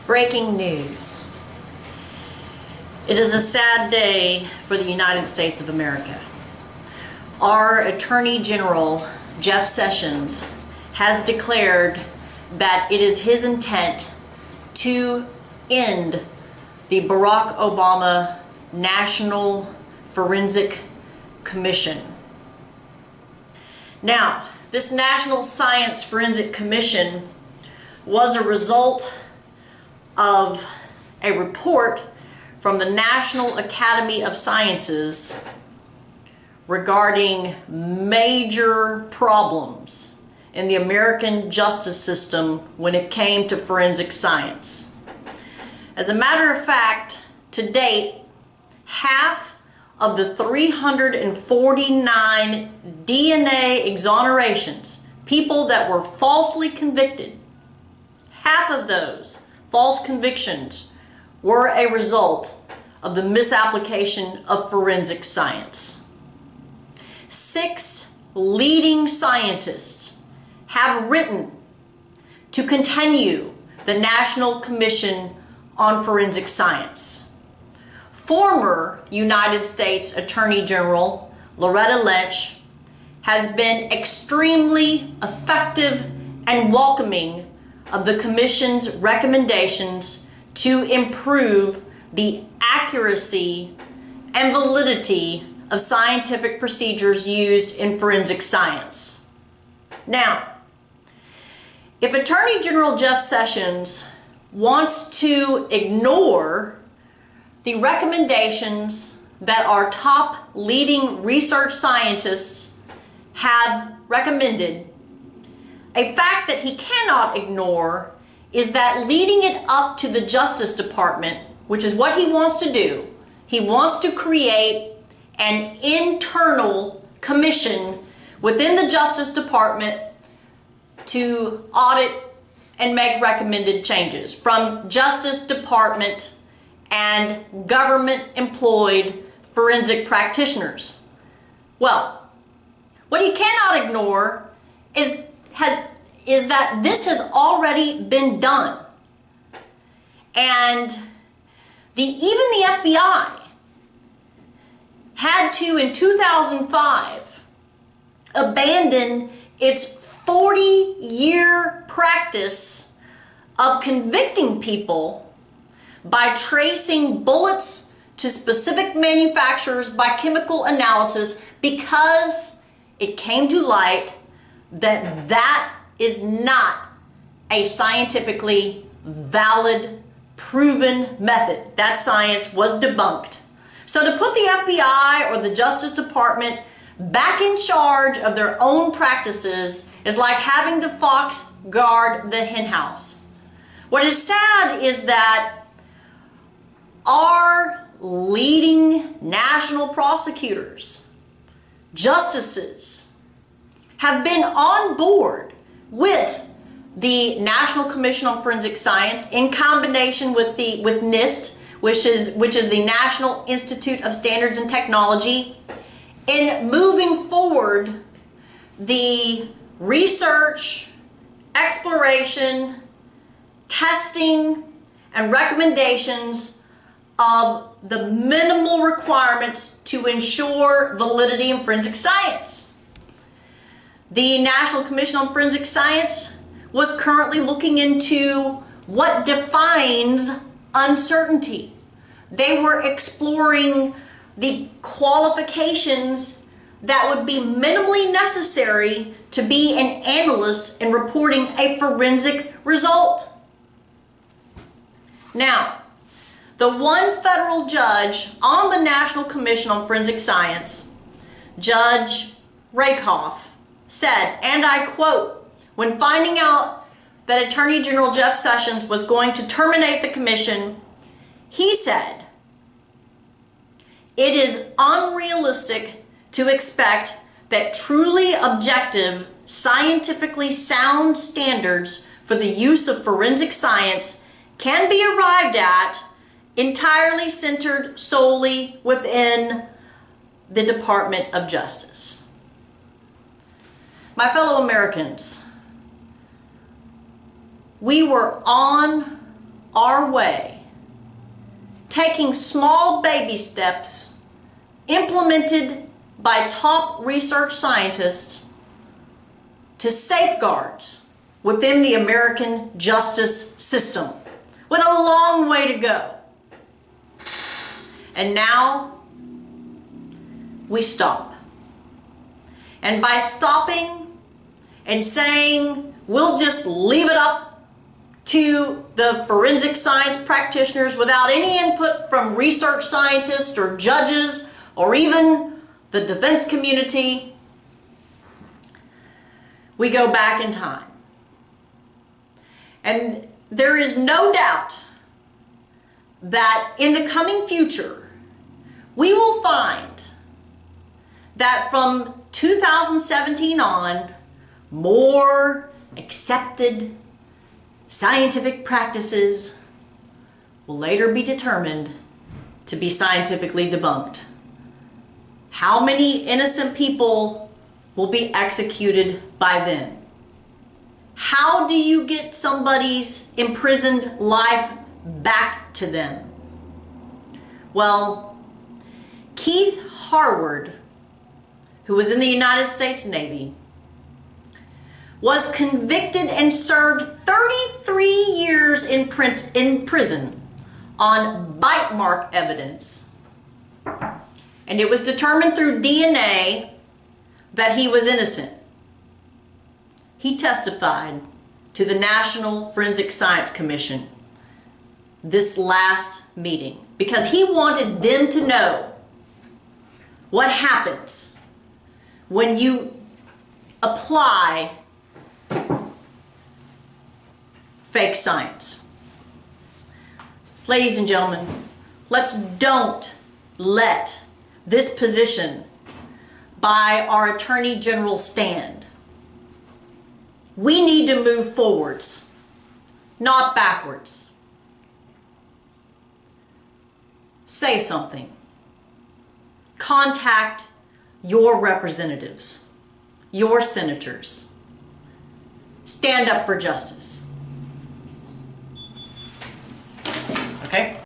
Breaking news. It is a sad day for the United States of America. Our Attorney General, Jeff Sessions, has declared that it is his intent to end the Barack Obama National Forensic Commission. Now, this National Science Forensic Commission was a result of a report from the National Academy of Sciences regarding major problems in the American justice system when it came to forensic science. As a matter of fact, to date, half of the 349 DNA exonerations, people that were falsely convicted, half of those false convictions were a result of the misapplication of forensic science. 6 leading scientists have written to continue the National Commission on Forensic Science. Former United States Attorney General Loretta Lynch has been extremely effective and welcoming of the Commission's recommendations to improve the accuracy and validity of scientific procedures used in forensic science. Now, if Attorney General Jeff Sessions wants to ignore the recommendations that our top leading research scientists have recommended, a fact that he cannot ignore is that leading it up to the Justice Department, which is what he wants to do, he wants to create an internal commission within the Justice Department to audit and make recommended changes from Justice Department and government-employed forensic practitioners. Well, what he cannot ignore is that this has already been done. And even the FBI had to, in 2005, abandon its 40-year practice of convicting people by tracing bullets to specific manufacturers by chemical analysis, because it came to light that that is not a scientifically valid, proven method. That science was debunked. So to put the FBI or the Justice Department back in charge of their own practices is like having the fox guard the henhouse. What is sad is that our leading national prosecutors, justices, have been on board with the National Commission on Forensic Science in combination with NIST, which is the National Institute of Standards and Technology, in moving forward the research, exploration, testing, and recommendations of the minimal requirements to ensure validity in forensic science. The National Commission on Forensic Science was currently looking into what defines uncertainty. They were exploring the qualifications that would be minimally necessary to be an analyst in reporting a forensic result. Now, the one federal judge on the National Commission on Forensic Science, Judge Rakoff, said, and I quote, when finding out that Attorney General Jeff Sessions was going to terminate the commission, he said, it is unrealistic to expect that truly objective, scientifically sound standards for the use of forensic science can be arrived at entirely centered solely within the Department of Justice. My fellow Americans, we were on our way, taking small baby steps implemented by top research scientists to safeguards within the American justice system, with a long way to go. And now we stop. And by stopping and saying we'll just leave it up to the forensic science practitioners without any input from research scientists or judges or even the defense community, we go back in time. And there is no doubt that in the coming future, we will find that from 2017 on, more accepted scientific practices will later be determined to be scientifically debunked. How many innocent people will be executed by then? How do you get somebody's imprisoned life back to them? Well, Keith Harward, who was in the United States Navy, was convicted and served 33 years in prison on bite mark evidence. And it was determined through DNA that he was innocent. He testified to the National Forensic Science Commission this last meeting because he wanted them to know what happens when you apply fake science. Ladies and gentlemen, don't let this position by our Attorney General stand. We need to move forwards, not backwards. Say something. Contact your representatives, your senators. Stand up for justice. Okay?